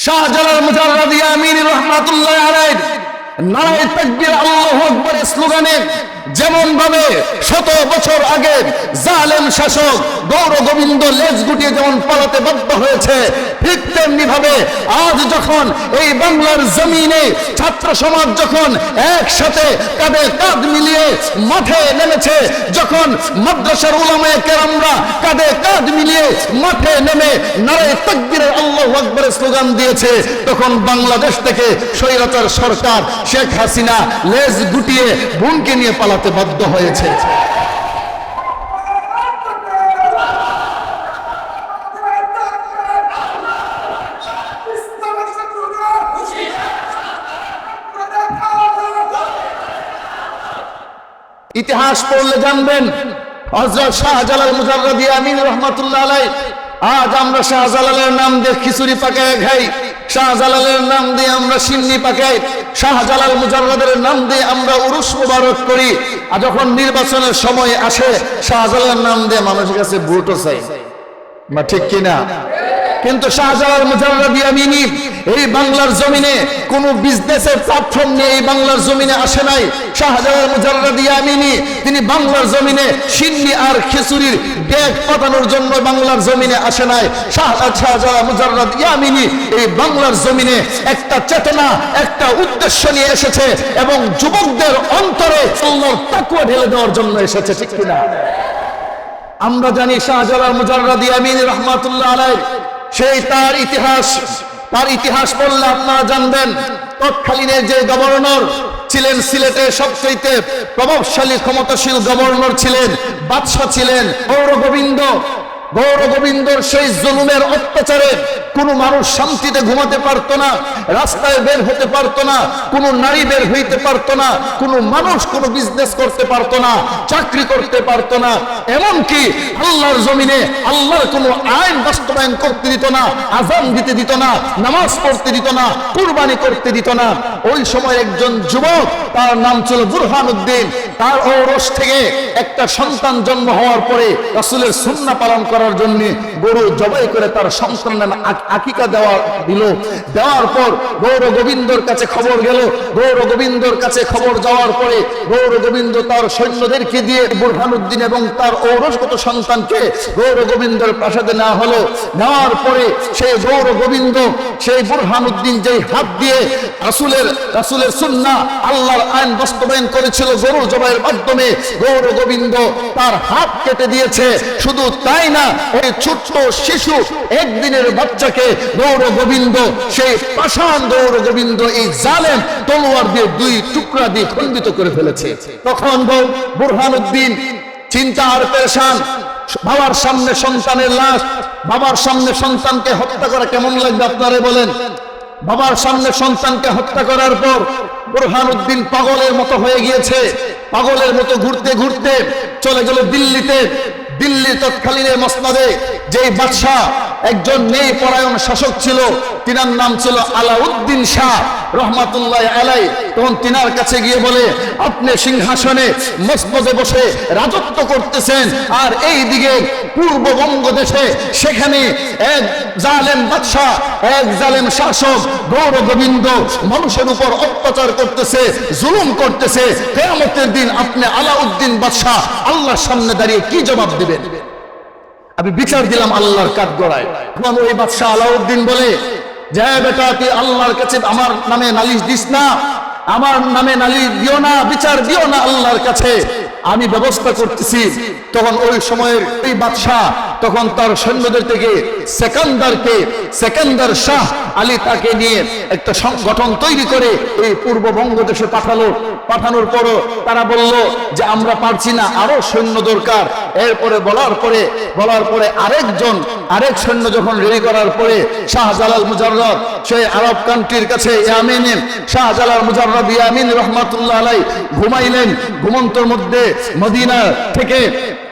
শাহজালাল মুজাররদ ইয়ামিনী রাহমাতুল্লাহি আলাইহি নারায়ে তাকবীর আল্লাহু আকবার স্লোগানে যেমন ভাবে শত বছর আগে জালেম শাসক গৌর গোবিন্দ লেজ গুটিয়ে যেমন পালাতে বাধ্য হয়েছে, ঠিক তেমনি ভাবে আজ যখন এই বাংলার জমিনে ছাত্র সমাজ যখন একসাথে কাঁধে কাঁধ মিলিয়ে মাঠে নেমেছে, যখন মাদ্রাসার উলামায়ে কেরামরা কাঁধে কাঁধ মিলিয়ে মাঠে নেমে নারায়ে তাকবীরের আল্লাহু আকবার স্লোগান দিয়েছে, তখন বাংলাদেশ থেকে স্বৈরাচার সরকার শেখ হাসিনা লেজ গুটিয়ে বোনকে নিয়ে পালাতে বাধ্য হয়েছে। ইতিহাস পড়লে জানবেন হযরত শাহজালাল মুজাররদ ইয়ামিনী রাহমাতুল্লাহি আলাইহি, আজ আমরা শাহজালালের নাম দিয়ে খিচুড়ি পাকায় খাই, শাহজালালের নাম দিয়ে আমরা সিন্নি পাকাই, শাহজালাল মুজাররদের নাম দিয়ে আমরা উরুস মুবারক করি, আর যখন নির্বাচনের সময় আসে শাহজালালের নাম দিয়ে মানুষের কাছে ভোটও চাই, না ঠিক কিনা? কিন্তু শাহজালাল মুজাররদ ইয়ামিনী এই বাংলার জমিনে কোন বিজনেসের প্ল্যাটফর্ম নিয়ে এই বাংলার জমিনে আসে নাই। শাহজালাল মুজাররদ ইয়ামিনী তিনি বাংলার জমিনে সিন্নি আর খিচুড়ির ব্যাগ পাঠানোর জন্য বাংলার জমিনে আসে নাই। শাহজালাল মুজাররদ ইয়ামিনী এই বাংলার জমিনে একটা চেতনা, একটা উদ্দেশ্য নিয়ে এসেছে এবং যুবকদের অন্তরে আল্লাহর তাকওয়া ঢেলে দেওয়ার জন্য এসেছে, ঠিক কিনা? আমরা জানি শাহজালাল মুজাররদ ইয়ামিনী রাহমাতুল্লাহি আলাইহি সেই তার ইতিহাস পড়লে আপনারা জানবেন তৎকালীনের যে গভর্নর ছিলেন, সিলেটের সবচেয়ে প্রভাবশালী ক্ষমতাশীল গভর্নর ছিলেন, বাদশা ছিলেন গৌর গোবিন্দর সেই জুলুমের অত্যাচারে কোন মানুষ শান্তিতে ঘুমাতে পারতো না, রাস্তায় বের হতে পারতো না, কোন নারী বের হইতে পারতো না, কোন মানুষ কোন বিজনেস করতে পারতো না, চাকরি করতে পারতো না, এমনকি আল্লাহর জমিনে আল্লাহর কোন আইন বাস্তবায়ন করতে দিত না, আযান দিতে দিত না, নামাজ পড়তে দিত না, কুরবানি করতে দিত না। ওই সময় একজন যুবক, তার নাম ছিল বুরহানুদ্দিন, তার ঔরস থেকে একটা সন্তান জন্ম হওয়ার পরে রাসূলের সুন্নাহ পালন করার জন্য গরু জবাই করে তার সন্তানের আকিকা দেওয়ার পর গৌর গোবিন্দর কাছে খবর গেল। গৌর গোবিন্দর কাছে খবর যাওয়ার পরে গৌর গোবিন্দ তার সৈন্যদেরকে দিয়ে বুরহানুদ্দিন এবং তার ঔরসগত সন্তানকে গৌর গোবিন্দর প্রাসাদে নেওয়া হলো। নেওয়ার পরে সেই গৌর গোবিন্দ সেই বুরহানুদ্দিন যেই হাত দিয়ে রাসূলের সুন্নাহ আল্লাহর আইন বাস্তবায়ন করেছিল গরু জবাইয়ের মাধ্যমে, গৌর গোবিন্দ তার হাত কেটে দিয়েছে। শুধু তাই না, ওই ছোট্ট শিশু একদিনের বাচ্চাকে গৌর গোবিন্দ সেই পাষাণ গৌর গোবিন্দ এই জালেম তলোয়ার দিয়ে দুই টুকরা দিয়ে খণ্ডিত করে ফেলেছে। তখন বুরহানুদ্দিন চিন্তা আর পেরেশান, বাবার সামনে সন্তানের লাশ, বাবার সামনে সন্তানকে হত্যা করা কেমন লাগবে আপনারা বলেন? বাবার সামনে সন্তানকে হত্যা করার পর বুরহানুদ্দিন পাগলের মতো হয়ে গিয়েছে। পাগলের মতো ঘুরতে ঘুরতে চলে গেল দিল্লিতে। দিল্লির তৎকালীনের মসনদে যেই বাদশাহ একজন নেই পরায়ণ শাসক ছিল, তিনার নাম ছিল আলাউদ্দিন শাহ রহমাতুল্লাহি আলাইহি। তখন তিনার কাছে গিয়ে বলে, আপনি সিংহাসনে মসনদে বসে রাজত্ব করতেছেন, আর এই দিকে পূর্ববঙ্গ দেশে সেখানে এক জালেম বাদশাহ, এক জালেম শাসক গৌর গোবিন্দ মানুষের উপর অত্যাচার করতেছে, জুলুম করতেছে। কিয়ামতের দিন আপনি আলাউদ্দিন বাদশাহ আল্লাহর সামনে দাঁড়িয়ে কি জবাব দিবেন? আমি বিচার দিলাম আল্লাহর কাঠগড়ায়। ওই বাদশাহ আলাউদ্দিন বলে, যে বেটা তুই আল্লাহর কাছে আমার নামে নালিশ দিস না, আমার নামে নালিশ দিও না, বিচার দিও না আল্লাহর কাছে, আমি ব্যবস্থা করতেছি। তখন ওই সময়ের এই বাদশাহ তখন তার সৈন্যদের থেকে সেকেন্দার শাহ আলী তাকে নিয়ে একটা সংগঠন তৈরি করে এই পূর্ববঙ্গ দেশে পাঠানোর পরও তারা বলল যে আমরা পারছি না, আরো সৈন্য দরকার। এরপরে বলার পরে আরেক সৈন্য যখন রেডি করার পরে শাহজালাল মুজাররদ সেই আরব কান্ট্রির কাছে ইয়ামেনে শাহজালাল মুজাররদ ইয়ামিনী রাহমাতুল্লাহি আলাইহি ঘুমাইলেন। ঘুমন্তর মধ্যে মদিনা থেকে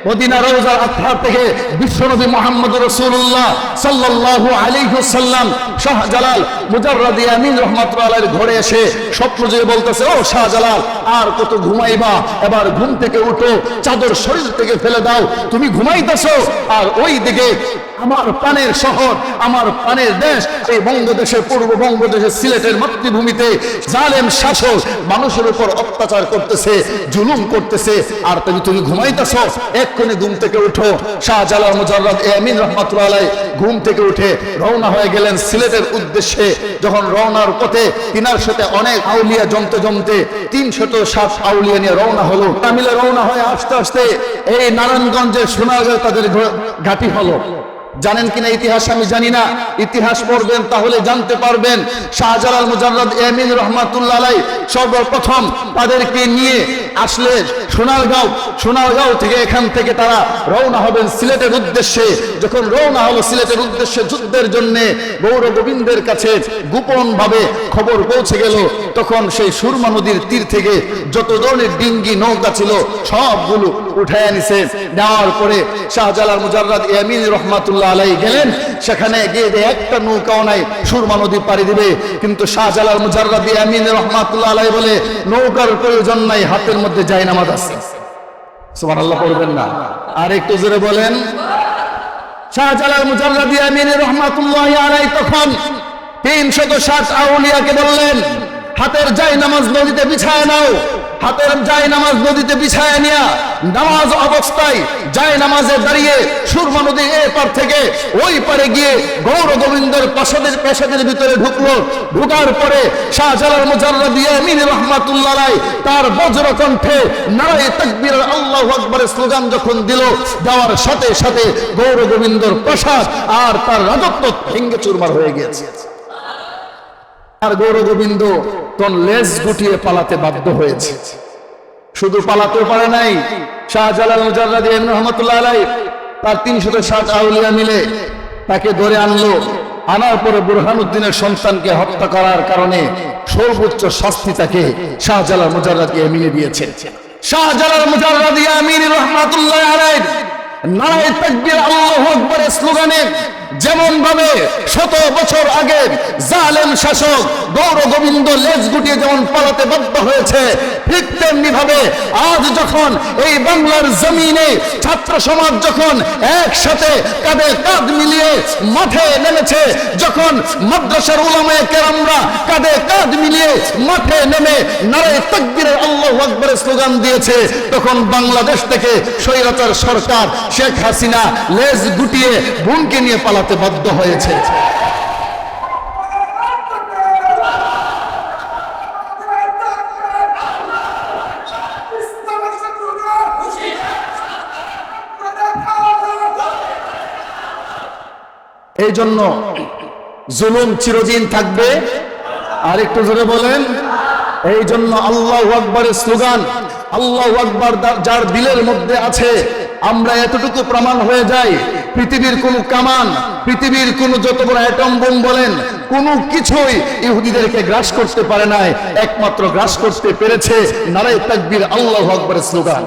মদিনা রওজার আতহার থেকে বিশ্বনবী মুহাম্মদ রাসূলুল্লাহ সাল্লাল্লাহু আলাইহি ওয়াসাল্লাম শাহজালাল মুজাররাদ ইয়ামিন রাহমাতুল্লাহ আলাইহির ঘরে এসে স্বপ্ন জেগে বলতেছে, ও শাহজালাল আর কত ঘুমাইবা, এবার ঘুম থেকে উঠো, চাদর শরীর থেকে ফেলে দাও, তুমি ঘুমাইতেছো আর ওই দিকে আমার প্রাণের শহর, আমার প্রাণের দেশ, এই বঙ্গদেশের পূর্ব বঙ্গদেশের সিলেটের মাতৃভূমিতে জালেম শাসক মানুষের উপর অত্যাচার করতেছে, জুলুম করতেছে, আর তুমি ঘুমাইতেছো, এক্ষুনি ঘুম থেকে উঠো। শাহজালাল মুজাররাদ ইয়ামিন রাহমাতুল্লাহ আলাইহি ঘুম থেকে উঠে রওনা হয়ে গেলেন সিলেটের উদ্দেশ্যে। যখন রওনার পথে তিনার সাথে অনেক আউলিয়া জমতে জমতে 307 আউলিয়া নিয়ে রওনা হলো। মিলে রওনা হয়ে আস্তে আস্তে এই নারায়ণগঞ্জের সোনারগাঁও তাদের ঘাঁটি হলো। জানেন কিনা ইতিহাস আমি জানি না, ইতিহাস পড়বেন তাহলে জানতে পারবেন। শাহজালাল মুজাররাদ ইয়ামিন রাহমাতুল্লাহ আলাইহি সর্বপ্রথম তাদেরকে নিয়ে আসলে সোনারগাঁও থেকে, এখান থেকে তারা রওনা হবেন সিলেটের উদ্দেশ্যে। যখন রওনা হলো সিলেটের উদ্দেশ্যে যুদ্ধের জন্য, গৌর গোবিন্দের কাছে গোপন ভাবে খবর পৌঁছে গেল। তখন সেই সুরমা নদীর তীর থেকে যত ধরনের ডিঙ্গি নৌকা ছিল সবগুলো উঠায় নিছে। নেওয়ার পরে শাহজালাল মুজাররাদ ইয়ামিন রাহমাতুল্লাহ আলাইহি গেলেন, সেখানে গিয়ে একটা নৌকাও নাই, সুরমা নদী পাড়ি দিবে। কিন্তু শাহজালাল মুজাররাদ ইয়ামিন রাহমাতুল্লাহ আলাইহি বলে, নৌকার প্রয়োজন নাই, হাতের মধ্যে জায়নামাজ আছে। সুবহানাল্লাহ পড়বেন না? আর একটু জোরে বলেন। শাহজালাল মুজাররাদ ইয়ামিন রাহমাতুল্লাহ আলাইহি তখন 307 আউলিয়াকে বললেন, হাতের জায়নামাজ নদীতে বিছায় নাও। হাতের জায়নামাজ নদীতে বিছায় নিয়া নামাজ অবস্থায় জায়নামাজে দাঁড়িয়ে সুরমা নদীর এপার থেকে ওই পারে গিয়ে গৌর গোবিন্দের প্রাসাদের ভিতরে ঢুকলো। ঢুকার পরে শাহজালাল মুজাররাদ ইয়ামিন রাহমাতুল্লাহ আলাইহি তার বজ্র কণ্ঠে নারায়ে তাকবীর আল্লাহু আকবারের স্লোগান যখন দিল, দেওয়ার সাথে সাথে গৌর গোবিন্দর প্রাসাদ আর তার রাজত্ব ভেঙে চুরমার হয়ে গিয়েছে। আর গৌর গোবিন্দ তখন লেজ গুটিয়ে পালাতে বাধ্য হয়েছে। শুধু পালাতে পারে নাই, শাহজালাল মুজাররাদ ইয়ামিন রাহমাতুল্লাহ আলাইহি তার 307 আউলিয়া মিলে তাকে ধরে আনলো। আনার পরে বুরহানুদ্দিনের সন্তানকে হত্যা করার কারণে সর্বোচ্চ শাস্তি তাকে শাহজালাল মুজাররাদ ইয়ামিন দিয়েছে। শাহজালাল মুজাররাদ ইয়ামিন রাহমাতুল্লাহ আলাইহি নারায়ে তাকবীর আল্লাহু আকবারের স্লোগানে যেমন ভাবে 100 বছর আগে জালেম শাসক গৌর গোবিন্দ লেজ গুটিয়ে যেমন পালাতে বাধ্য হয়েছে, ঠিক তেমনি ভাবে আজ যখন এই বাংলার জমিনে ছাত্র সমাজ যখন একসাথে কাঁধে কাঁধ মিলিয়ে মাঠে নেমেছে, যখন মাদ্রাসার উলামায়ে কেরামরা কাঁধে কাঁধ মিলিয়ে মাঠে নেমে নারায়ে তাকবীরের আল্লাহু আকবারের স্লোগান দিয়েছে, তখন বাংলাদেশ থেকে স্বৈরাচার সরকার শেখ হাসিনা লেজ গুটিয়ে বোনকে নিয়ে পালাতে বাধ্য হয়েছে। এই জন্য জুলুম চিরদিন থাকবে। আর একটু জোরে বলেন। এই জন্য আল্লাহু আকবারের স্লোগান, আল্লাহু আকবার যার দিলের মধ্যে আছে, আমরা এতটুকু প্রমাণ হয়ে যাই, পৃথিবীর কোন কামান, পৃথিবীর কোন যত বড় অ্যাটম বোম বলেন, কোনো কিছুই ইহুদিদেরকে গ্রাস করতে পারে নাই। একমাত্র গ্রাস করতে পেরেছে নারায়ে তাকবীর আল্লাহু আকবারের স্লোগান।